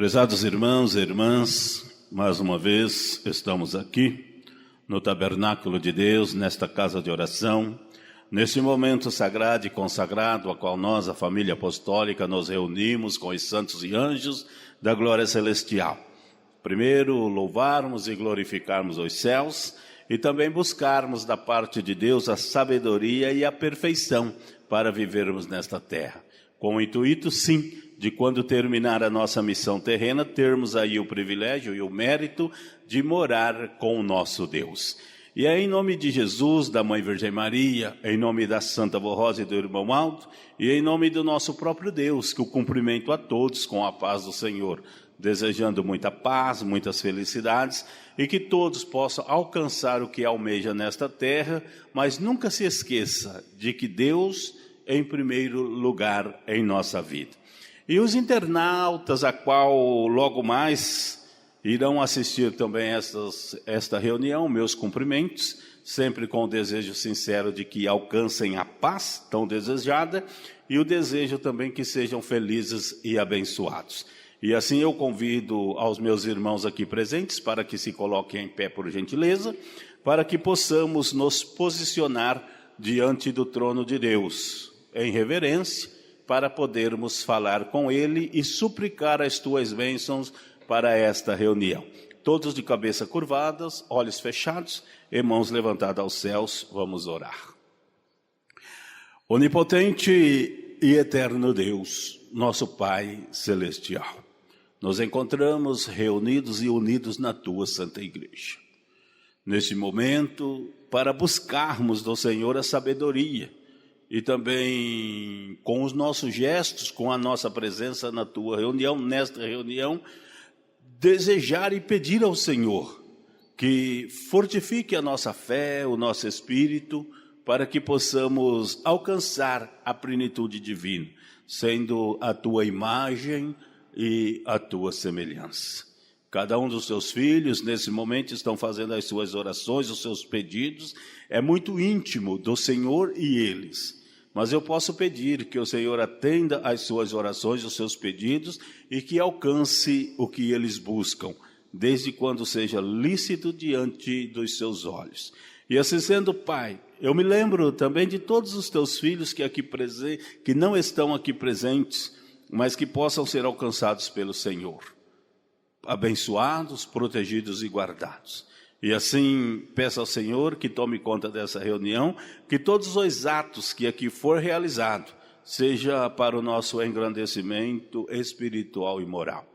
Prezados irmãos e irmãs, mais uma vez estamos aqui no tabernáculo de Deus, nesta casa de oração, neste momento sagrado e consagrado, a qual nós, a família apostólica, nos reunimos com os santos e anjos da glória celestial. Primeiro, louvarmos e glorificarmos os céus e também buscarmos da parte de Deus a sabedoria e a perfeição para vivermos nesta terra. Com o intuito, sim, de quando terminar a nossa missão terrena, termos aí o privilégio e o mérito de morar com o nosso Deus. E é em nome de Jesus, da Mãe Virgem Maria, em nome da Santa Avó Rosa e do Irmão Aldo, e em nome do nosso próprio Deus, que o cumprimento a todos com a paz do Senhor, desejando muita paz, muitas felicidades, e que todos possam alcançar o que almeja nesta terra, mas nunca se esqueça de que Deus em primeiro lugar em nossa vida. E os internautas, a qual logo mais irão assistir também esta reunião, meus cumprimentos, sempre com o desejo sincero de que alcancem a paz tão desejada e o desejo também que sejam felizes e abençoados. E assim eu convido aos meus irmãos aqui presentes para que se coloquem em pé por gentileza, para que possamos nos posicionar diante do trono de Deus, em reverência, para podermos falar com Ele e suplicar as tuas bênçãos para esta reunião. Todos de cabeça curvadas, olhos fechados e mãos levantadas aos céus, vamos orar. Onipotente e eterno Deus, nosso Pai celestial, nos encontramos reunidos e unidos na tua Santa Igreja. Neste momento, para buscarmos do Senhor a sabedoria, e também com os nossos gestos, com a nossa presença na tua reunião, nesta reunião, desejar e pedir ao Senhor que fortifique a nossa fé, o nosso espírito, para que possamos alcançar a plenitude divina, sendo a tua imagem e a tua semelhança. Cada um dos teus filhos, nesse momento, estão fazendo as suas orações, os seus pedidos. É muito íntimo do Senhor e eles. Mas eu posso pedir que o Senhor atenda às suas orações, os seus pedidos, e que alcance o que eles buscam, desde quando seja lícito diante dos seus olhos. E assim sendo, Pai, eu me lembro também de todos os teus filhos que não estão aqui presentes, mas que possam ser alcançados pelo Senhor, abençoados, protegidos e guardados. E assim peço ao Senhor que tome conta dessa reunião, que todos os atos que aqui for realizado seja para o nosso engrandecimento espiritual e moral.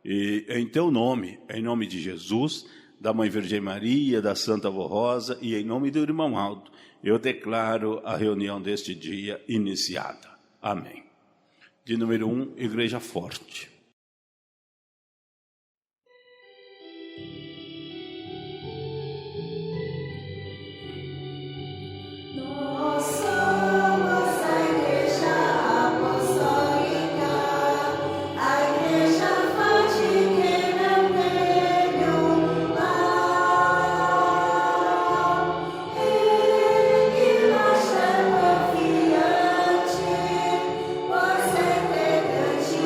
E em teu nome, em nome de Jesus, da Mãe Virgem Maria, da Santa Avó Rosa e em nome do Irmão Aldo, eu declaro a reunião deste dia iniciada. Amém. De número 1, Igreja Forte. Confiante, por ser pregante,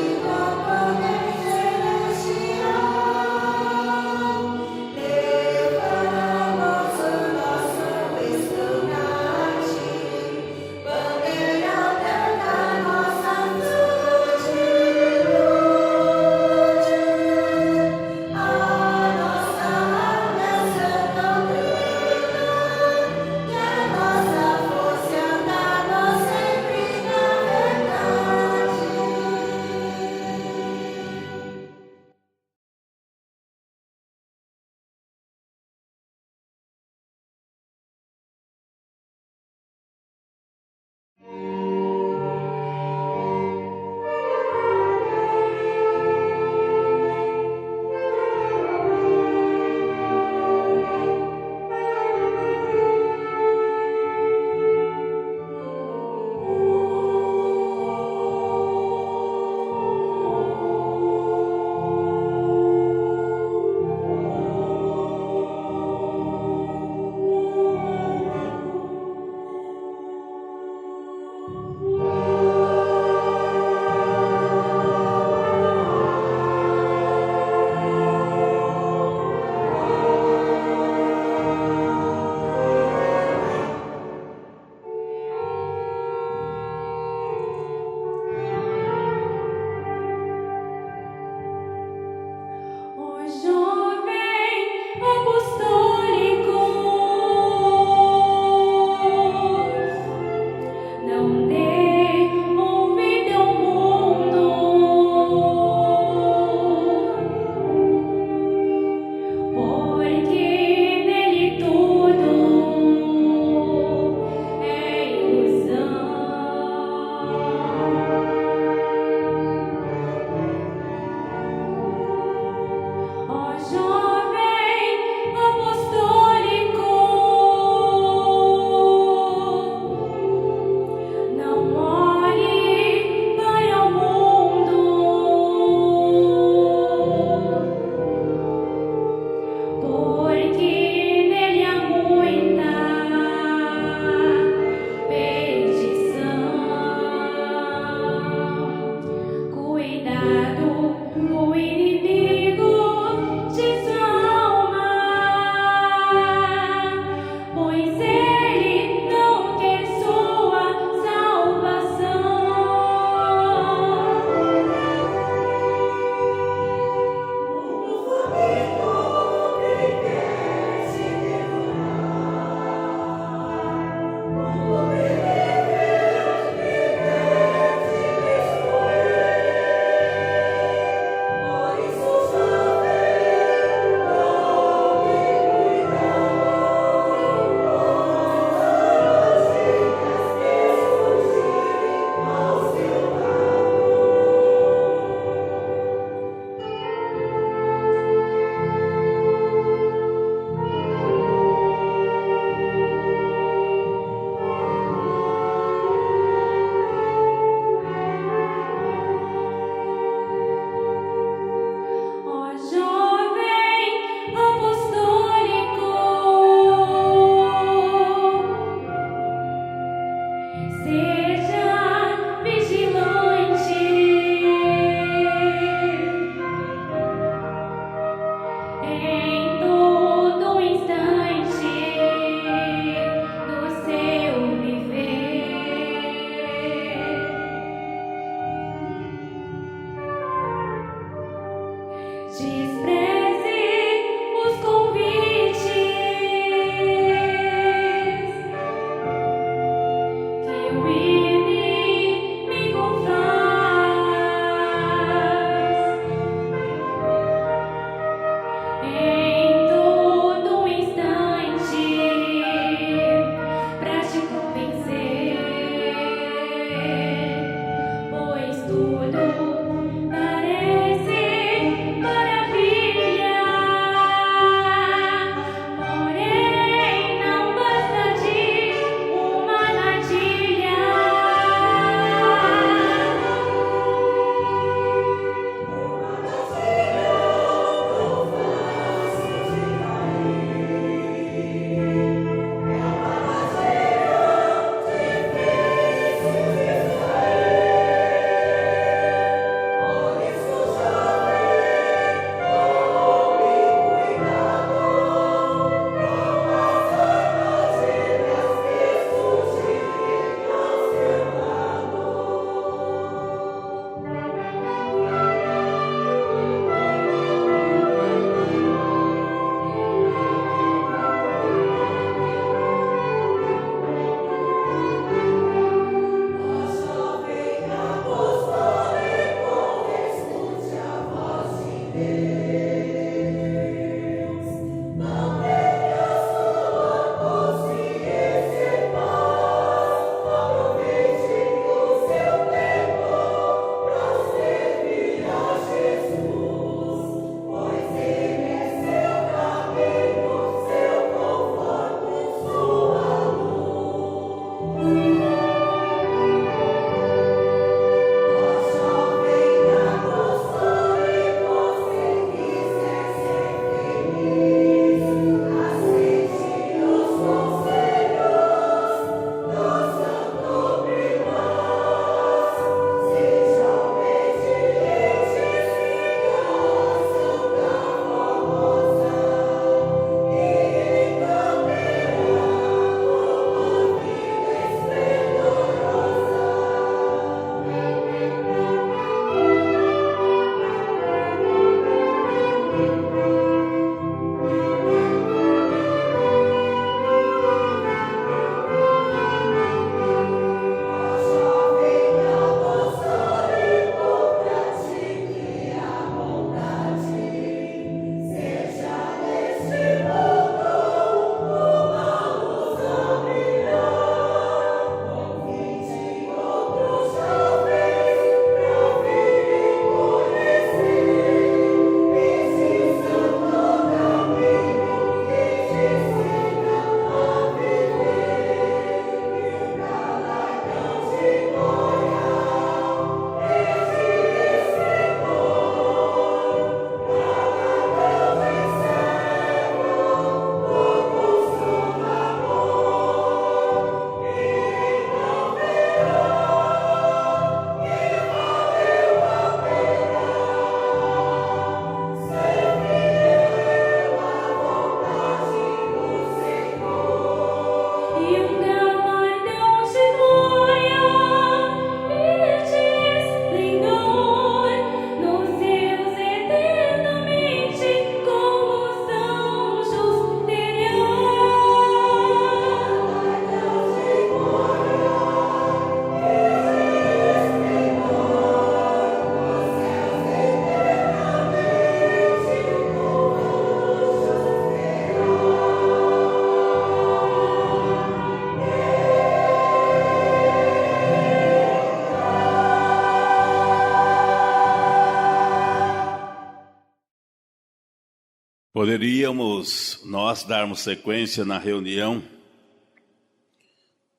Poderíamos nós darmos sequência na reunião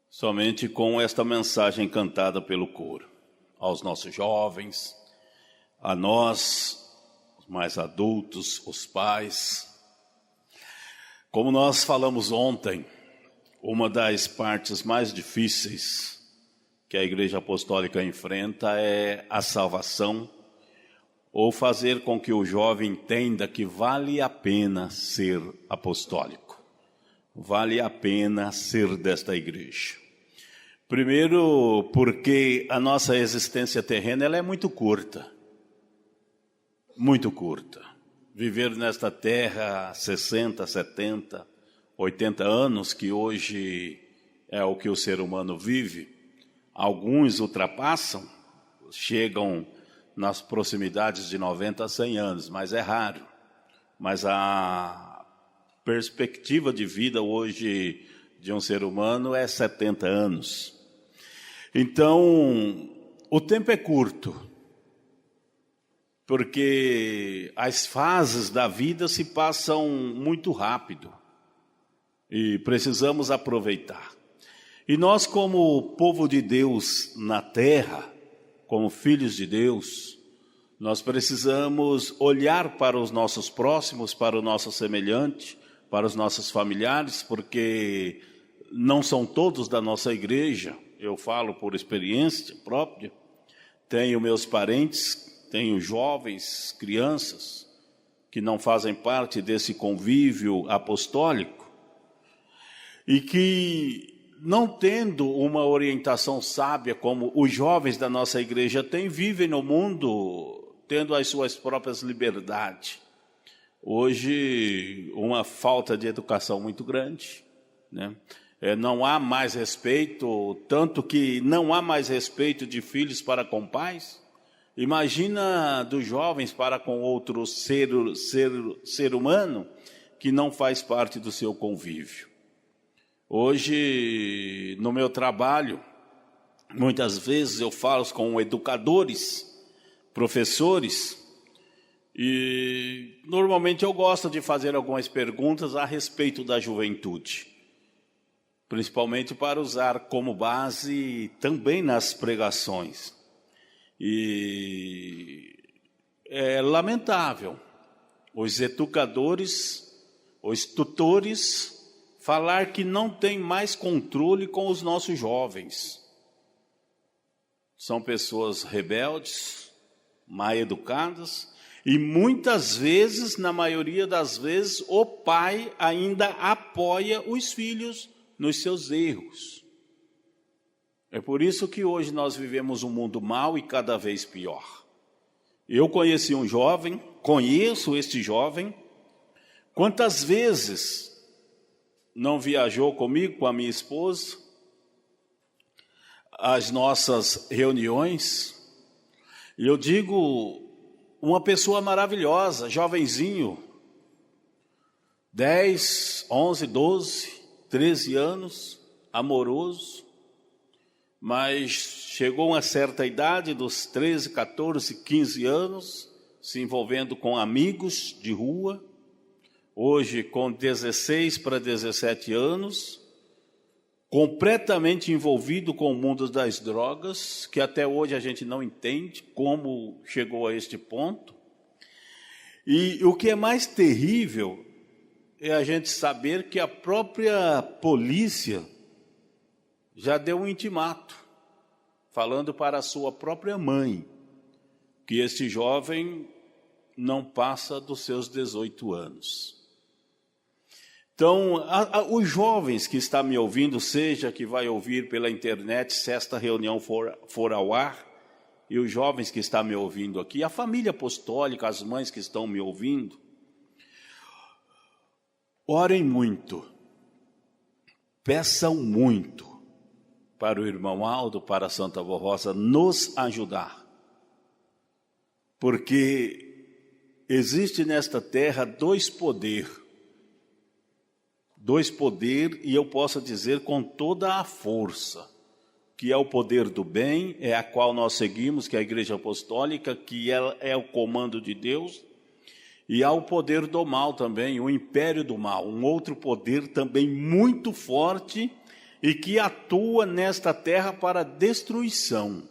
somente com esta mensagem cantada pelo coro, aos nossos jovens, a nós, os mais adultos, os pais. Como nós falamos ontem, uma das partes mais difíceis que a Igreja Apostólica enfrenta é a salvação, ou fazer com que o jovem entenda que vale a pena ser apostólico, vale a pena ser desta igreja. Primeiro, porque a nossa existência terrena ela é muito curta, muito curta. Viver nesta terra 60, 70, 80 anos, que hoje é o que o ser humano vive, alguns ultrapassam, chegam nas proximidades de 90 a 100 anos, mas é raro. Mas a perspectiva de vida hoje de um ser humano é 70 anos. Então, o tempo é curto, porque as fases da vida se passam muito rápido e precisamos aproveitar. E nós, como povo de Deus na terra, como filhos de Deus, nós precisamos olhar para os nossos próximos, para o nosso semelhante, para os nossos familiares, porque não são todos da nossa igreja, eu falo por experiência própria. Tenho meus parentes, tenho jovens, crianças, que não fazem parte desse convívio apostólico, e que, não tendo uma orientação sábia como os jovens da nossa igreja têm, vivem no mundo tendo as suas próprias liberdades. Hoje, uma falta de educação muito grande, né? Não há mais respeito, tanto que não há mais respeito de filhos para com pais. Imagina dos jovens para com outro ser humano que não faz parte do seu convívio. Hoje, no meu trabalho, muitas vezes eu falo com educadores, professores, e normalmente eu gosto de fazer algumas perguntas a respeito da juventude, principalmente para usar como base também nas pregações. E é lamentável os educadores, os tutores, falar que não tem mais controle com os nossos jovens. São pessoas rebeldes, mal educadas, e muitas vezes, na maioria das vezes, o pai ainda apoia os filhos nos seus erros. É por isso que hoje nós vivemos um mundo mau e cada vez pior. Eu conheci um jovem, conheço este jovem. Quantas vezes não viajou comigo, com a minha esposa, às nossas reuniões? E eu digo, uma pessoa maravilhosa, jovenzinho, 10, 11, 12, 13 anos, amoroso, mas chegou a uma certa idade, dos 13, 14, 15 anos, se envolvendo com amigos de rua. Hoje, com 16 para 17 anos, completamente envolvido com o mundo das drogas, que até hoje a gente não entende como chegou a este ponto. E o que é mais terrível é a gente saber que a própria polícia já deu um intimato, falando para a sua própria mãe, que este jovem não passa dos seus 18 anos. Então, os jovens que estão me ouvindo, seja que vai ouvir pela internet, se esta reunião for ao ar, e os jovens que estão me ouvindo aqui, a família apostólica, as mães que estão me ouvindo, orem muito, peçam muito para o irmão Aldo, para a Santa Avó Rosa, nos ajudar. Porque existe nesta terra dois poderes, e eu posso dizer com toda a força, que é o poder do bem, é a qual nós seguimos, que é a Igreja Apostólica, que ela é o comando de Deus, E há o poder do mal também, o império do mal, um outro poder também muito forte e que atua nesta terra para destruição.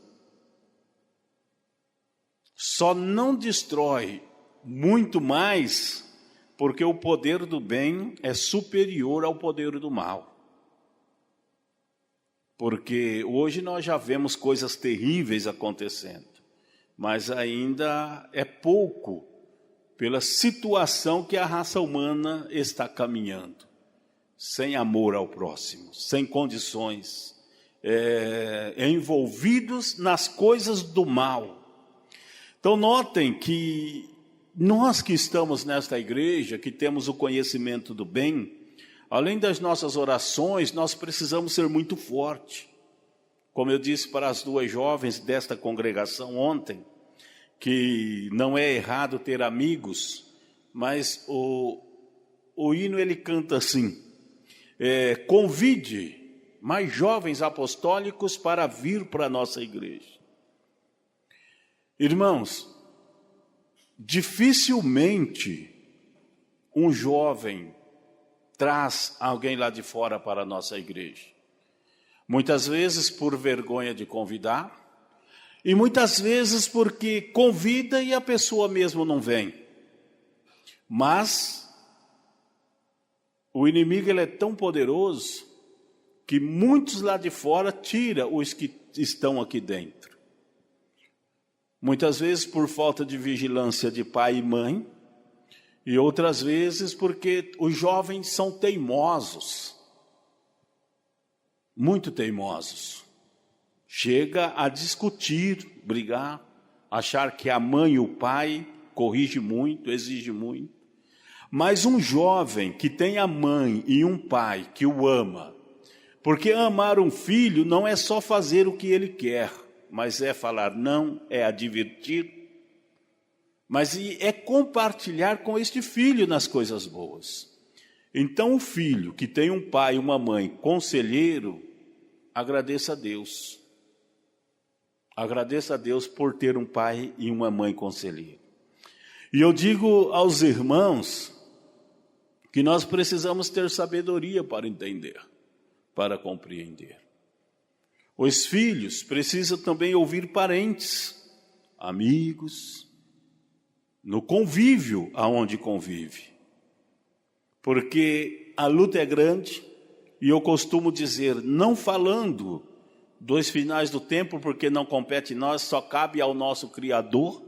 Só não destrói muito mais porque o poder do bem é superior ao poder do mal. Porque hoje nós já vemos coisas terríveis acontecendo, mas ainda é pouco pela situação que a raça humana está caminhando, sem amor ao próximo, sem condições, envolvidos nas coisas do mal. Então notem que nós que estamos nesta igreja, que temos o conhecimento do bem, além das nossas orações, nós precisamos ser muito fortes. Como eu disse para as duas jovens desta congregação ontem, que não é errado ter amigos, mas o hino ele canta assim, convide mais jovens apostólicos para vir para a nossa igreja. Irmãos, dificilmente um jovem traz alguém lá de fora para a nossa igreja. Muitas vezes por vergonha de convidar, e muitas vezes porque convida e a pessoa mesmo não vem. Mas o inimigo ele é tão poderoso que muitos lá de fora tira os que estão aqui dentro. Muitas vezes por falta de vigilância de pai e mãe, e outras vezes porque os jovens são teimosos, muito teimosos. Chega a discutir, brigar, achar que a mãe e o pai corrige muito, exige muito. Mas um jovem que tem a mãe e um pai que o ama, porque amar um filho não é só fazer o que ele quer, mas é falar não, é advertir, mas é compartilhar com este filho nas coisas boas. Então o filho que tem um pai e uma mãe conselheiro, agradeça a Deus. Agradeça a Deus por ter um pai e uma mãe conselheiro. E eu digo aos irmãos que nós precisamos ter sabedoria para entender, para compreender. Os filhos precisam também ouvir parentes, amigos, no convívio aonde convive. Porque a luta é grande e eu costumo dizer, não falando dos finais do tempo, porque não compete nós, só cabe ao nosso Criador.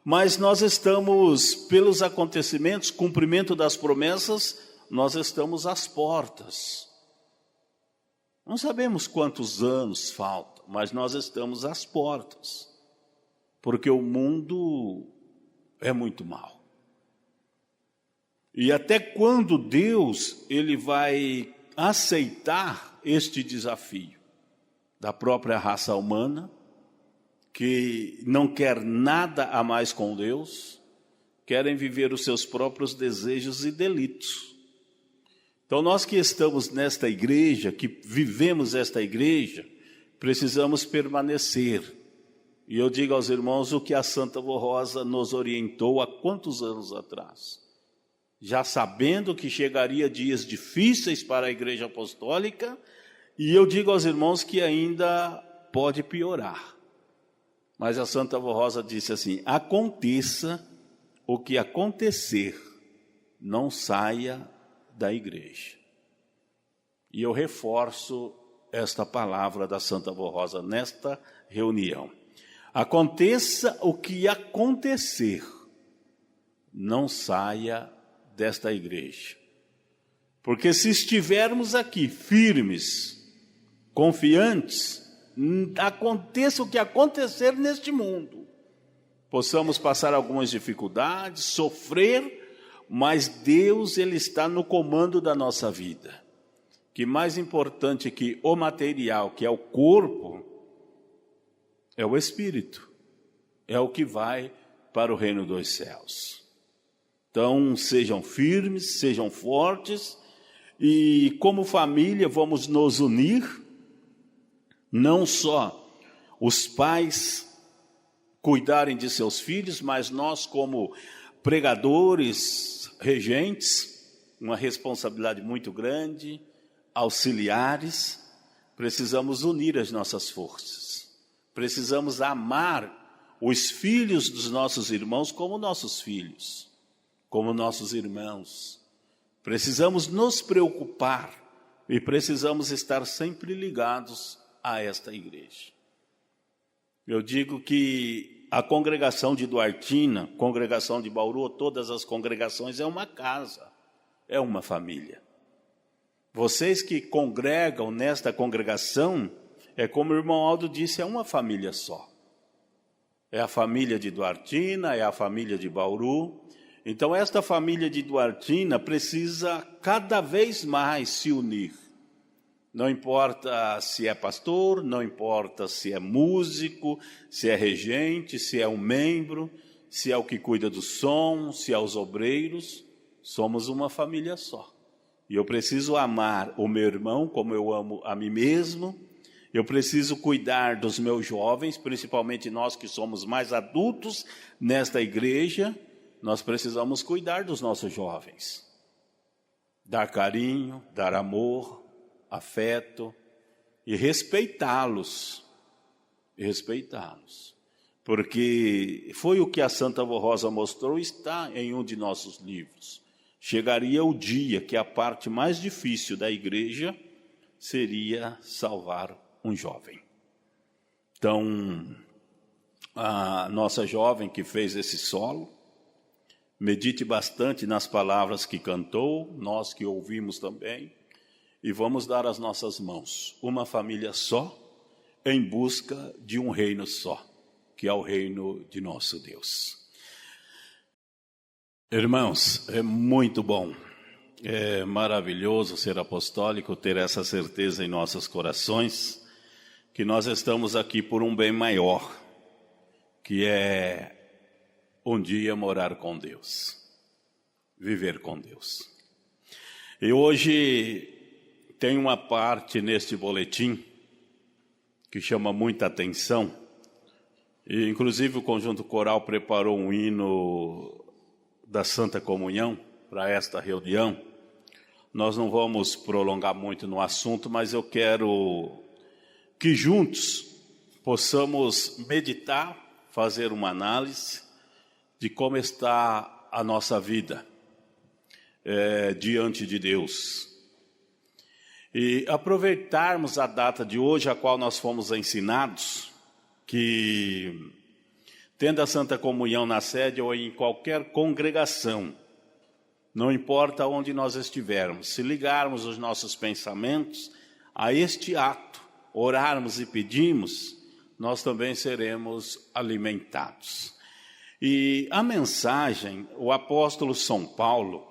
Mas nós estamos, pelos acontecimentos, cumprimento das promessas, nós estamos às portas. Não sabemos quantos anos faltam, mas nós estamos às portas. Porque o mundo é muito mau. E até quando Deus ele vai aceitar este desafio da própria raça humana, que não quer nada a mais com Deus, querem viver os seus próprios desejos e delitos. Então nós que estamos nesta igreja, que vivemos esta igreja, precisamos permanecer. E eu digo aos irmãos o que a Santa Vó Rosa nos orientou há quantos anos atrás. Já sabendo que chegaria dias difíceis para a igreja apostólica, e eu digo aos irmãos que ainda pode piorar. Mas a Santa Vó Rosa disse assim, aconteça o que acontecer, não saia da igreja. E eu reforço esta palavra da Santa Vó Rosa nesta reunião. Aconteça o que acontecer, não saia desta igreja. Porque se estivermos aqui firmes, confiantes, aconteça o que acontecer neste mundo, possamos passar algumas dificuldades, sofrer, mas Deus ele está no comando da nossa vida. Que mais importante que o material, que é o corpo, é o espírito, é o que vai para o reino dos céus. Então sejam firmes, sejam fortes, e como família vamos nos unir, não só os pais cuidarem de seus filhos, mas nós como pregadores, regentes, uma responsabilidade muito grande, auxiliares. Precisamos unir as nossas forças. Precisamos amar os filhos dos nossos irmãos como nossos filhos, como nossos irmãos. Precisamos nos preocupar e precisamos estar sempre ligados a esta igreja. Eu digo que a congregação de Duartina, congregação de Bauru, todas as congregações é uma casa, é uma família. Vocês que congregam nesta congregação, é como o irmão Aldo disse, é uma família só. É a família de Duartina, é a família de Bauru. Então esta família de Duartina precisa cada vez mais se unir. Não importa se é pastor, não importa se é músico, se é regente, se é um membro, se é o que cuida do som, se é os obreiros, somos uma família só. E eu preciso amar o meu irmão como eu amo a mim mesmo. Eu preciso cuidar dos meus jovens, principalmente nós que somos mais adultos nesta igreja. Nós precisamos cuidar dos nossos jovens. Dar carinho, dar amor, afeto e respeitá-los. Porque foi o que a Santa Avó Rosa mostrou, está em um de nossos livros. Chegaria o dia que a parte mais difícil da igreja seria salvar um jovem. Então, a nossa jovem que fez esse solo, medite bastante nas palavras que cantou, nós que ouvimos também, e vamos dar as nossas mãos, uma família só, em busca de um reino só, que é o reino de nosso Deus. Irmãos, é muito bom, é maravilhoso ser apostólico, ter essa certeza em nossos corações, que nós estamos aqui por um bem maior, que é um dia morar com Deus, viver com Deus. E hoje tem uma parte neste boletim que chama muita atenção, e inclusive o Conjunto Coral preparou um hino da Santa Comunhão para esta reunião. Nós não vamos prolongar muito no assunto, mas eu quero que juntos possamos meditar, fazer uma análise de como está a nossa vida diante de Deus. E aproveitarmos a data de hoje, a qual nós fomos ensinados, que tendo a Santa Comunhão na sede ou em qualquer congregação, não importa onde nós estivermos, se ligarmos os nossos pensamentos a este ato, orarmos e pedirmos, nós também seremos alimentados. E a mensagem, o apóstolo São Paulo,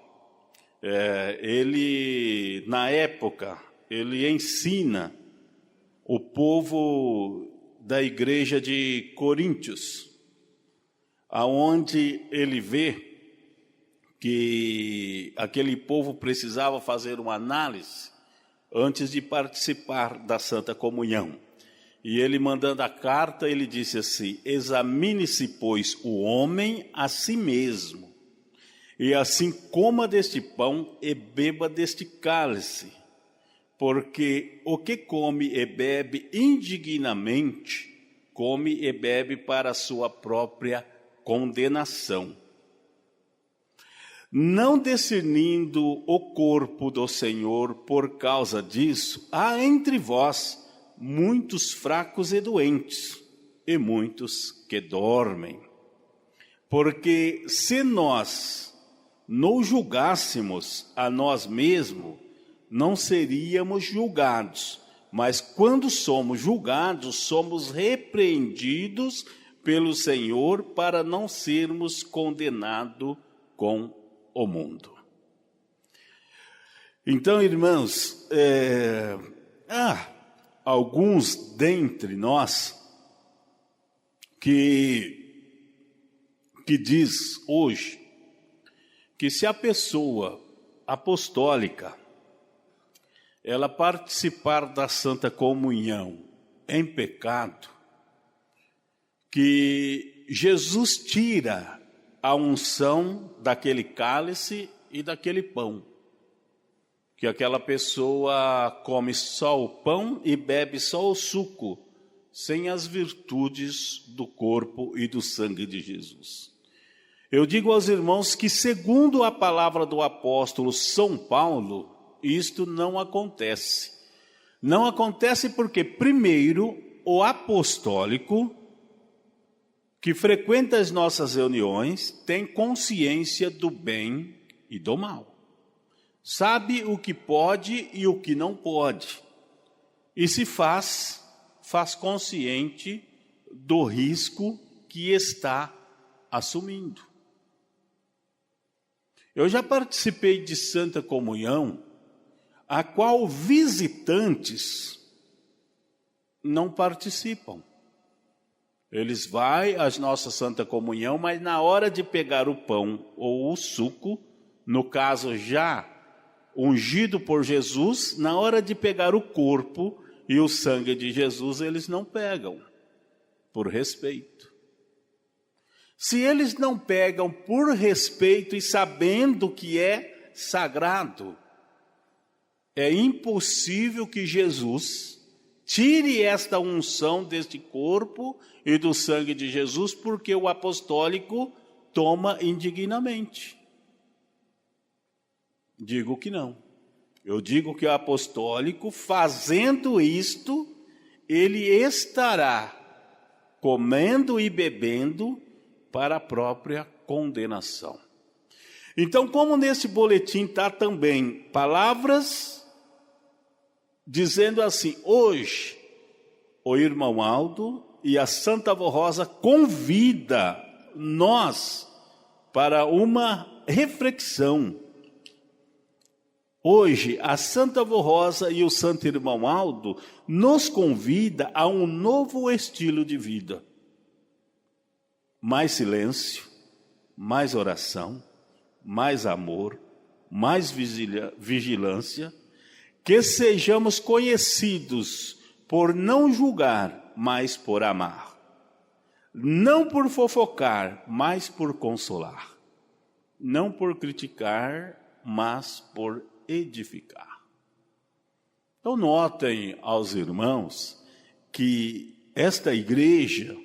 ele, na época, ele ensina o povo da igreja de Coríntios, aonde ele vê que aquele povo precisava fazer uma análise antes de participar da Santa Comunhão. E ele, mandando a carta, ele disse assim: examine-se, pois, o homem a si mesmo, e assim coma deste pão e beba deste cálice, porque o que come e bebe indignamente, come e bebe para a sua própria condenação, não discernindo o corpo do Senhor. Por causa disso, há entre vós muitos fracos e doentes, e muitos que dormem. Porque se nós nos julgássemos a nós mesmos, não seríamos julgados, mas quando somos julgados, somos repreendidos pelo Senhor para não sermos condenados com o mundo. Então, irmãos, alguns dentre nós que diz hoje que se a pessoa apostólica ela participar da Santa Comunhão em pecado, que Jesus tira a unção daquele cálice e daquele pão. Que aquela pessoa come só o pão e bebe só o suco, sem as virtudes do corpo e do sangue de Jesus. Eu digo aos irmãos que, segundo a palavra do apóstolo São Paulo, isto não acontece. Não acontece porque, primeiro, o apostólico, que frequenta as nossas reuniões, tem consciência do bem e do mal. Sabe o que pode e o que não pode. E se faz consciente do risco que está assumindo. Eu já participei de Santa Comunhão, a qual visitantes não participam. Eles vão à nossa Santa Comunhão, mas na hora de pegar o pão ou o suco, no caso já ungido por Jesus, na hora de pegar o corpo e o sangue de Jesus, eles não pegam, por respeito. Se eles não pegam por respeito e sabendo que é sagrado, é impossível que Jesus tire esta unção deste corpo e do sangue de Jesus, porque o apostólico toma indignamente. Digo que não. Eu digo que o apostólico, fazendo isto, ele estará comendo e bebendo para a própria condenação. Então, como nesse boletim está também palavras dizendo assim: hoje o irmão Aldo e a Santa Avó Rosa convida nós para uma reflexão. Hoje, a Santa Avó Rosa e o Santo Irmão Aldo nos convida a um novo estilo de vida. Mais silêncio, mais oração, mais amor, mais vigilância, que sejamos conhecidos por não julgar, mas por amar. Não por fofocar, mas por consolar. Não por criticar, mas por edificar. Então notem aos irmãos que esta igreja,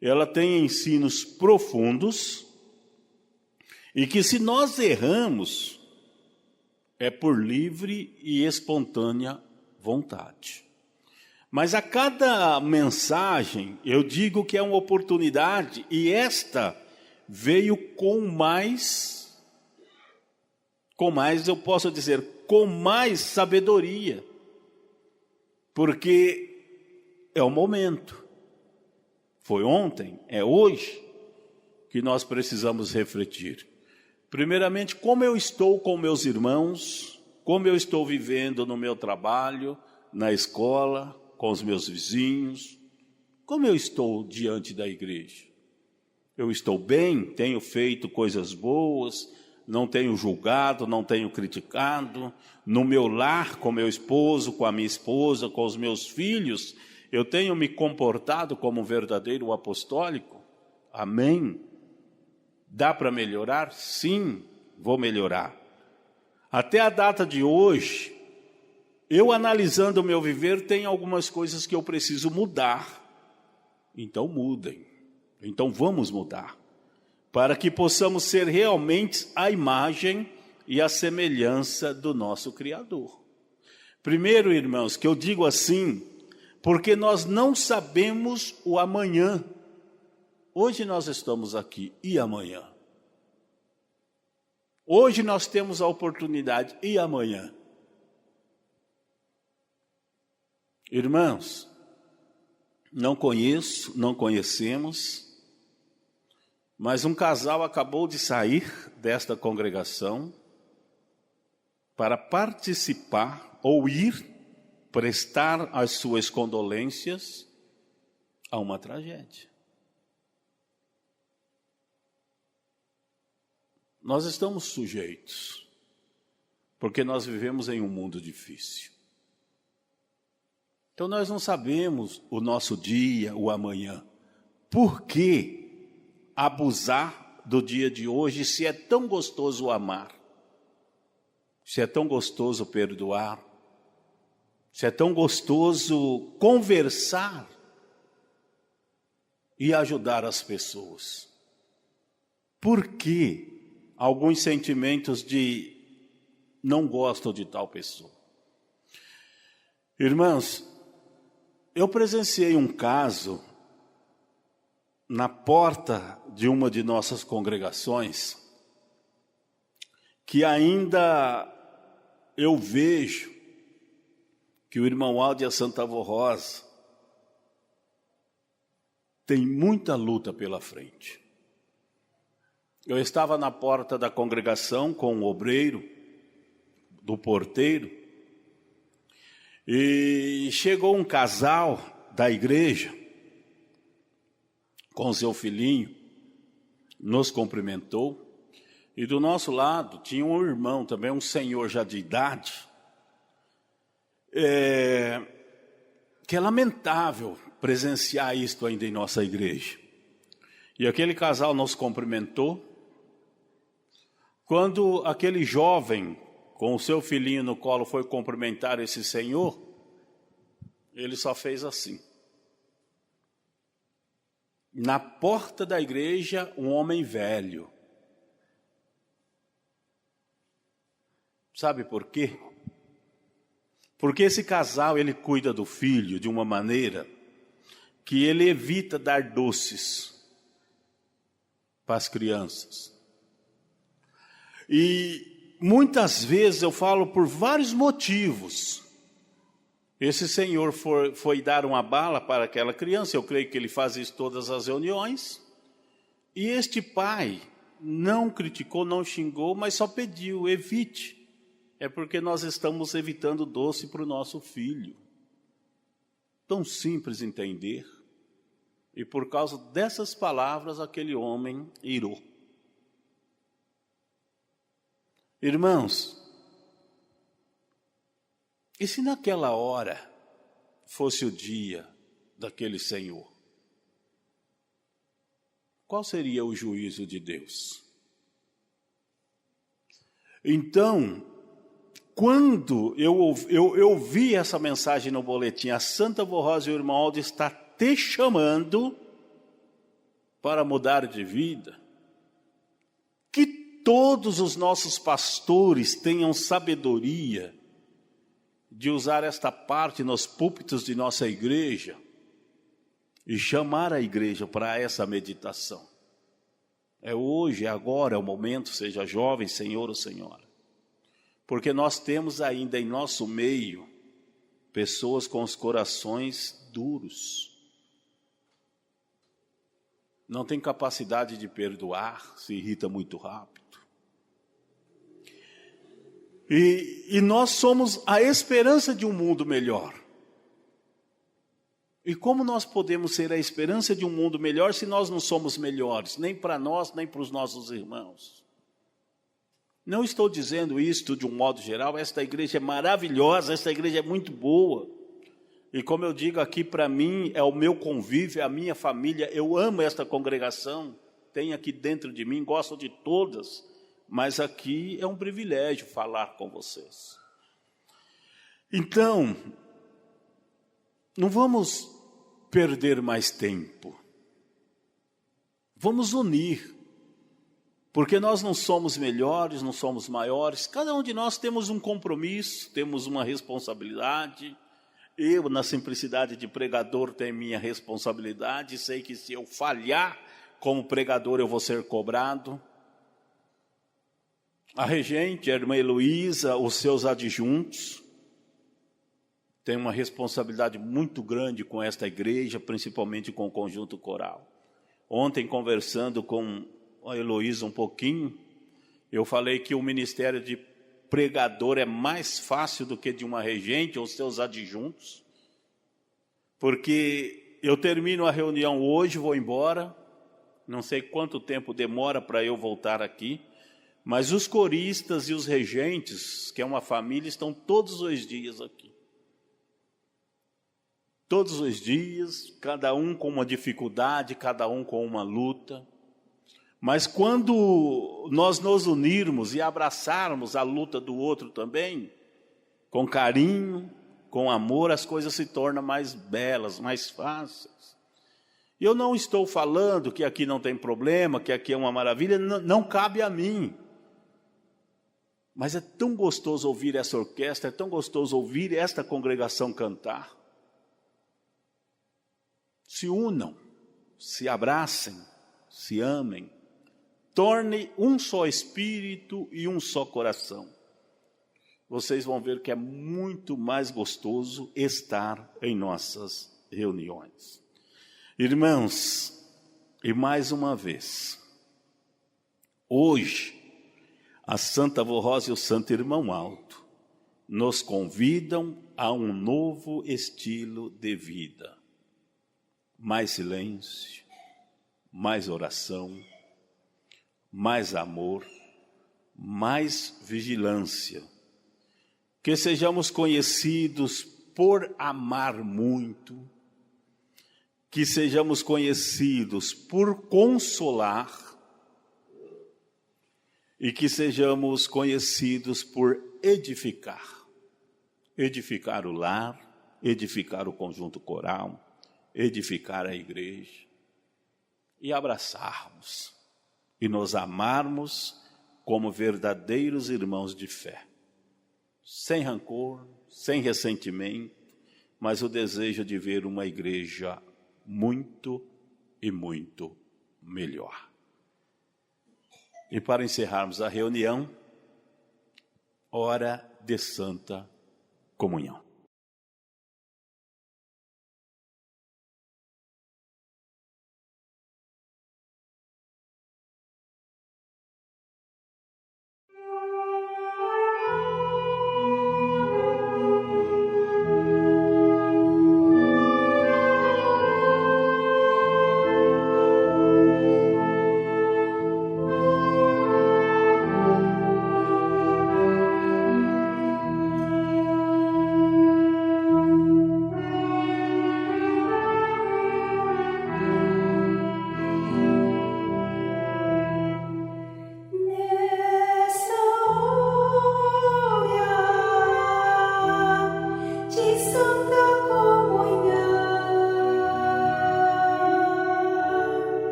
ela tem ensinos profundos e que se nós erramos, é por livre e espontânea vontade. Mas a cada mensagem, eu digo que é uma oportunidade, e esta veio com mais, eu posso dizer, com mais sabedoria, porque é o momento. Foi ontem, é hoje, que nós precisamos refletir. Primeiramente, como eu estou com meus irmãos, como eu estou vivendo no meu trabalho, na escola, com os meus vizinhos, como eu estou diante da igreja. Eu estou bem, tenho feito coisas boas, não tenho julgado, não tenho criticado. No meu lar, com meu esposo, com a minha esposa, com os meus filhos, eu tenho me comportado como um verdadeiro apostólico? Amém? Dá para melhorar? Sim, vou melhorar. Até a data de hoje, eu analisando o meu viver, tem algumas coisas que eu preciso mudar. Então mudem. Então vamos mudar. Para que possamos ser realmente a imagem e a semelhança do nosso Criador. Primeiro, irmãos, que eu digo assim, porque nós não sabemos o amanhã. Hoje nós estamos aqui, e amanhã? Hoje nós temos a oportunidade, e amanhã? Irmãos, não conhecemos, mas um casal acabou de sair desta congregação para participar ou ir prestar as suas condolências a uma tragédia. Nós estamos sujeitos, porque nós vivemos em um mundo difícil. Então nós não sabemos o nosso dia, o amanhã. Por que abusar do dia de hoje se é tão gostoso amar, se é tão gostoso perdoar, se é tão gostoso conversar e ajudar as pessoas. Por que alguns sentimentos de não gosto de tal pessoa? Irmãos, eu presenciei um caso na porta de uma de nossas congregações que ainda eu vejo que o irmão Aldo e a Santa Avó Rosa tem muita luta pela frente. Eu estava na porta da congregação com o obreiro, do porteiro, e chegou um casal da igreja com seu filhinho, nos cumprimentou, e do nosso lado tinha um irmão também, um senhor já de idade, que é lamentável presenciar isto ainda em nossa igreja. E aquele casal nos cumprimentou. Quando aquele jovem com o seu filhinho no colo foi cumprimentar esse senhor, ele só fez assim. Na porta da igreja, um homem velho. Sabe por quê? Porque esse casal, ele cuida do filho de uma maneira que ele evita dar doces para as crianças. E muitas vezes eu falo por vários motivos. Esse senhor foi dar uma bala para aquela criança, eu creio que ele faz isso todas as reuniões. E este pai não criticou, não xingou, mas só pediu, evite. É porque nós estamos evitando doce para o nosso filho. Tão simples entender. E por causa dessas palavras, aquele homem irou. Irmãos, e se naquela hora fosse o dia daquele senhor? Qual seria o juízo de Deus? Então, quando eu vi essa mensagem no boletim, a Santa Avó Rosa e o irmão Aldo está te chamando para mudar de vida, que todos os nossos pastores tenham sabedoria de usar esta parte nos púlpitos de nossa igreja e chamar a igreja para essa meditação. É hoje, é agora, é o momento, seja jovem, senhor ou senhora. Porque nós temos ainda em nosso meio pessoas com os corações duros. Não tem capacidade de perdoar, se irrita muito rápido. E nós somos a esperança de um mundo melhor. E como nós podemos ser a esperança de um mundo melhor se nós não somos melhores, nem para nós, nem para os nossos irmãos? Não estou dizendo isto de um modo geral, esta igreja é maravilhosa, esta igreja é muito boa. E como eu digo aqui, para mim, é o meu convívio, é a minha família, eu amo esta congregação, tem aqui dentro de mim, gosto de todas, mas aqui é um privilégio falar com vocês. Então, não vamos perder mais tempo, vamos unir, porque nós não somos melhores, não somos maiores, cada um de nós temos um compromisso, temos uma responsabilidade. Eu, na simplicidade de pregador, tenho minha responsabilidade, sei que se eu falhar como pregador eu vou ser cobrado. A regente, a irmã Heloísa, os seus adjuntos, têm uma responsabilidade muito grande com esta igreja, principalmente com o conjunto coral. Ontem, conversando com a Heloísa um pouquinho, eu falei que o ministério de pregador é mais fácil do que de uma regente ou seus adjuntos, porque eu termino a reunião hoje, vou embora, não sei quanto tempo demora para eu voltar aqui, mas os coristas e os regentes, que é uma família, estão todos os dias aqui. Todos os dias, cada um com uma dificuldade, cada um com uma luta. Mas quando nós nos unirmos e abraçarmos a luta do outro também, com carinho, com amor, as coisas se tornam mais belas, mais fáceis. E eu não estou falando que aqui não tem problema, que aqui é uma maravilha, não cabe a mim. Mas é tão gostoso ouvir essa orquestra, é tão gostoso ouvir esta congregação cantar. Se unam, se abracem, se amem. Torne um só espírito e um só coração. Vocês vão ver que é muito mais gostoso estar em nossas reuniões. Irmãos, e mais uma vez, hoje, a Santa Avó Rosa e o Santo Irmão Alto nos convidam a um novo estilo de vida. Mais silêncio, mais oração, mais amor, mais vigilância. Que sejamos conhecidos por amar muito, que sejamos conhecidos por consolar e que sejamos conhecidos por edificar. Edificar o lar, edificar o conjunto coral, edificar a igreja e abraçarmos e nos amarmos como verdadeiros irmãos de fé, sem rancor, sem ressentimento, mas o desejo de ver uma igreja muito e muito melhor. E para encerrarmos a reunião, hora de Santa Comunhão.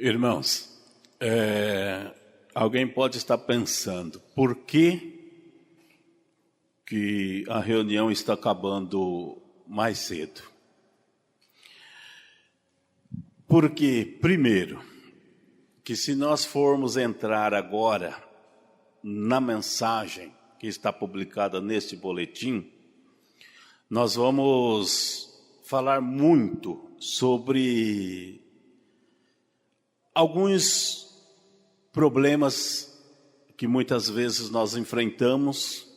Irmãos, alguém pode estar pensando, por que a reunião está acabando mais cedo? Porque, primeiro, que se nós formos entrar agora na mensagem que está publicada neste boletim, nós vamos falar muito sobre alguns problemas que muitas vezes nós enfrentamos.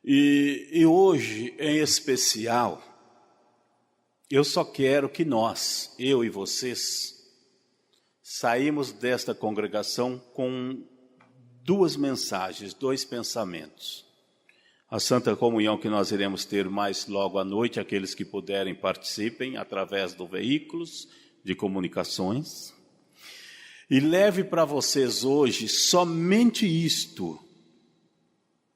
E hoje, em especial, eu só quero que nós, eu e vocês, saímos desta congregação com duas mensagens, dois pensamentos. A Santa Comunhão que nós iremos ter mais logo à noite, aqueles que puderem participem através dos veículos de comunicações. E leve para vocês hoje somente isto.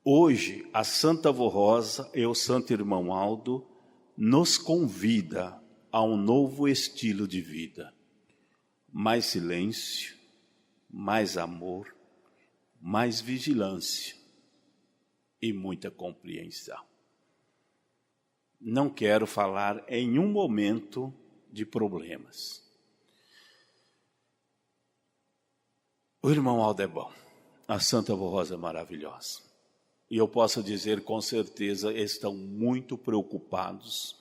Hoje, a Santa Avó Rosa e o Santo Irmão Aldo nos convida a um novo estilo de vida. Mais silêncio, mais amor, mais vigilância e muita compreensão. Não quero falar em um momento de problemas. O irmão Aldo é bom, a Santa Avó Rosa é maravilhosa. E eu posso dizer com certeza, estão muito preocupados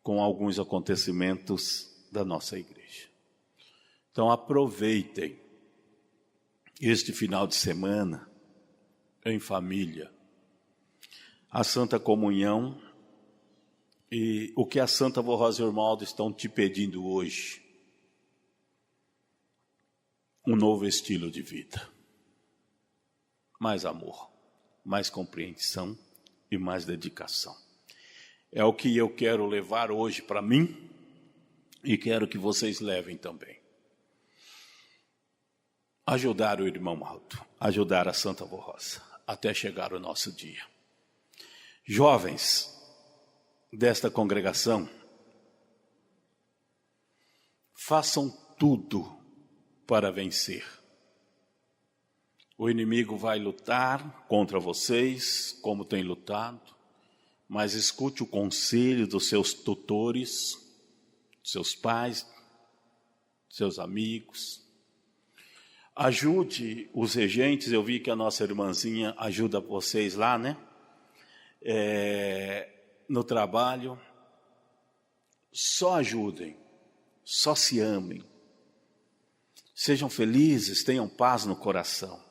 com alguns acontecimentos da nossa igreja. Então aproveitem este final de semana em família, a Santa Comunhão e o que a Santa Avó Rosa e o irmão Aldo estão te pedindo hoje. Um novo estilo de vida. Mais amor, mais compreensão e mais dedicação. É o que eu quero levar hoje para mim e quero que vocês levem também. Ajudar o irmão Aldo, ajudar a Santa Avó Rosa, até chegar o nosso dia. Jovens desta congregação, façam tudo para vencer. O inimigo vai lutar contra vocês, como tem lutado, mas escute o conselho dos seus tutores, seus pais, seus amigos. Ajude os regentes, eu vi que a nossa irmãzinha ajuda vocês lá, né? No trabalho. Só ajudem, só se amem. Sejam felizes, tenham paz no coração.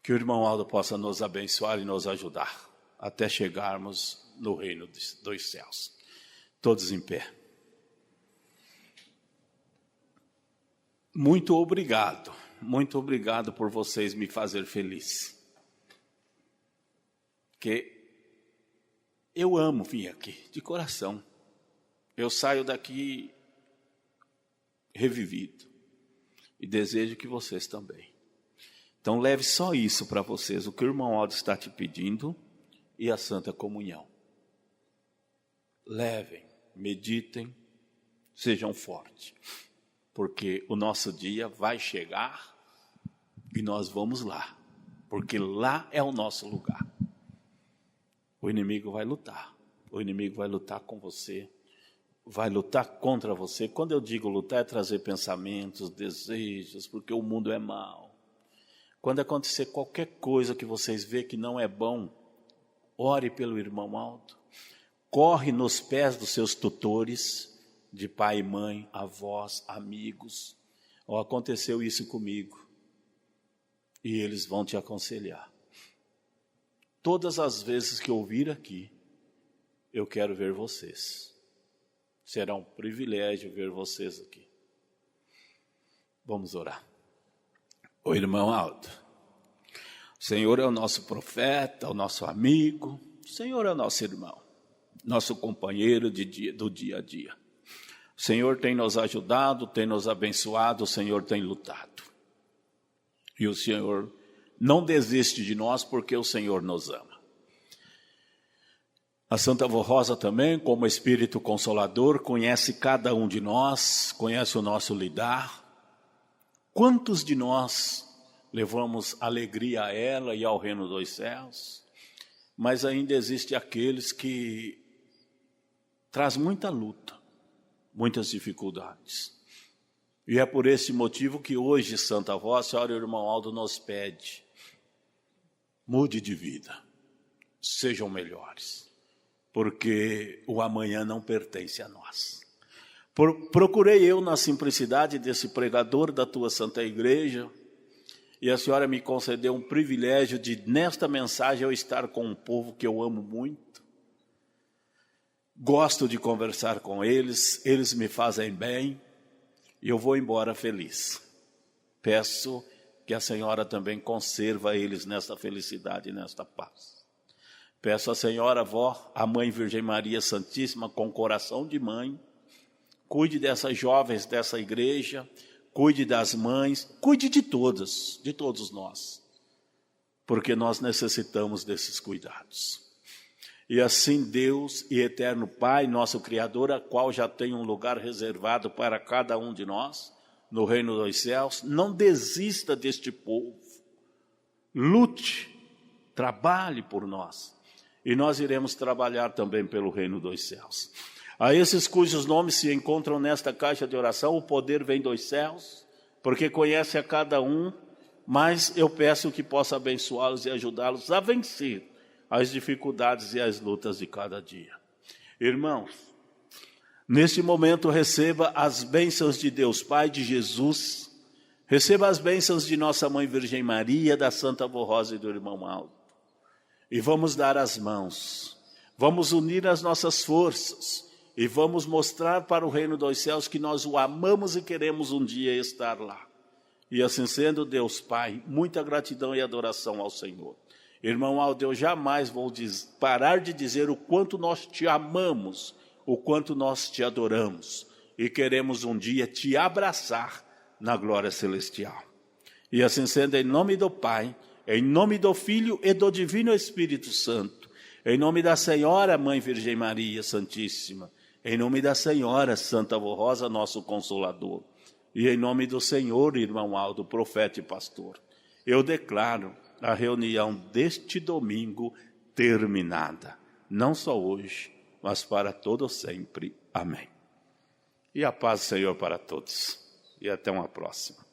Que o irmão Aldo possa nos abençoar e nos ajudar, até chegarmos no reino dos céus. Todos em pé. Muito obrigado por vocês me fazer feliz. Que eu amo vir aqui, de coração. Eu saio daqui revivido. E desejo que vocês também. Então leve só isso para vocês, o que o irmão Aldo está te pedindo e a Santa Comunhão. Levem, meditem, sejam fortes. Porque o nosso dia vai chegar e nós vamos lá. Porque lá é o nosso lugar. O inimigo vai lutar. O inimigo vai lutar com você. Vai lutar contra você. Quando eu digo lutar, é trazer pensamentos, desejos, porque o mundo é mau. Quando acontecer qualquer coisa que vocês vê que não é bom, ore pelo irmão Aldo. Corre nos pés dos seus tutores, de pai e mãe, avós, amigos. Aconteceu isso comigo. E eles vão te aconselhar. Todas as vezes que eu vir aqui, eu quero ver vocês. Será um privilégio ver vocês aqui. Vamos orar. O irmão Aldo, o Senhor é o nosso profeta, o nosso amigo, o Senhor é o nosso irmão, nosso companheiro do dia a dia. O Senhor tem nos ajudado, tem nos abençoado, o Senhor tem lutado. E o Senhor não desiste de nós porque o Senhor nos ama. A Santa Avó Rosa também, como Espírito Consolador, conhece cada um de nós, conhece o nosso lidar. Quantos de nós levamos alegria a ela e ao reino dos céus? Mas ainda existe aqueles que traz muita luta, muitas dificuldades. E é por esse motivo que hoje, Santa Avó, a senhora e o irmão Aldo nos pede: mude de vida, sejam melhores, porque o amanhã não pertence a nós. Procurei eu na simplicidade desse pregador da tua Santa Igreja, e a senhora me concedeu um privilégio de, nesta mensagem, eu estar com um povo que eu amo muito. Gosto de conversar com eles, eles me fazem bem, e eu vou embora feliz. Peço que a senhora também conserva eles nesta felicidade e nesta paz. Peço à senhora, avó, a Mãe Virgem Maria Santíssima, com coração de mãe, cuide dessas jovens dessa igreja, cuide das mães, cuide de todos nós, porque nós necessitamos desses cuidados. E assim Deus e eterno Pai, nosso Criador, a qual já tem um lugar reservado para cada um de nós, no reino dos céus, não desista deste povo. Lute, trabalhe por nós. E nós iremos trabalhar também pelo reino dos céus. A esses cujos nomes se encontram nesta caixa de oração, o poder vem dos céus, porque conhece a cada um, mas eu peço que possa abençoá-los e ajudá-los a vencer as dificuldades e as lutas de cada dia. Irmãos, neste momento receba as bênçãos de Deus Pai, de Jesus, receba as bênçãos de nossa Mãe Virgem Maria, da Santa Avó Rosa e do irmão Aldo. E vamos dar as mãos, vamos unir as nossas forças e vamos mostrar para o reino dos céus que nós o amamos e queremos um dia estar lá. E assim sendo, Deus Pai, muita gratidão e adoração ao Senhor. Irmão Aldo, eu jamais vou parar de dizer o quanto nós te amamos, o quanto nós te adoramos e queremos um dia te abraçar na glória celestial. E assim sendo, em nome do Pai, em nome do Filho e do Divino Espírito Santo, em nome da Senhora Mãe Virgem Maria Santíssima, em nome da Senhora Santa Avó Rosa, nosso Consolador, e em nome do Senhor, irmão Aldo, profeta e pastor, eu declaro a reunião deste domingo terminada, não só hoje, mas para todo sempre. Amém. E a paz do Senhor para todos. E até uma próxima.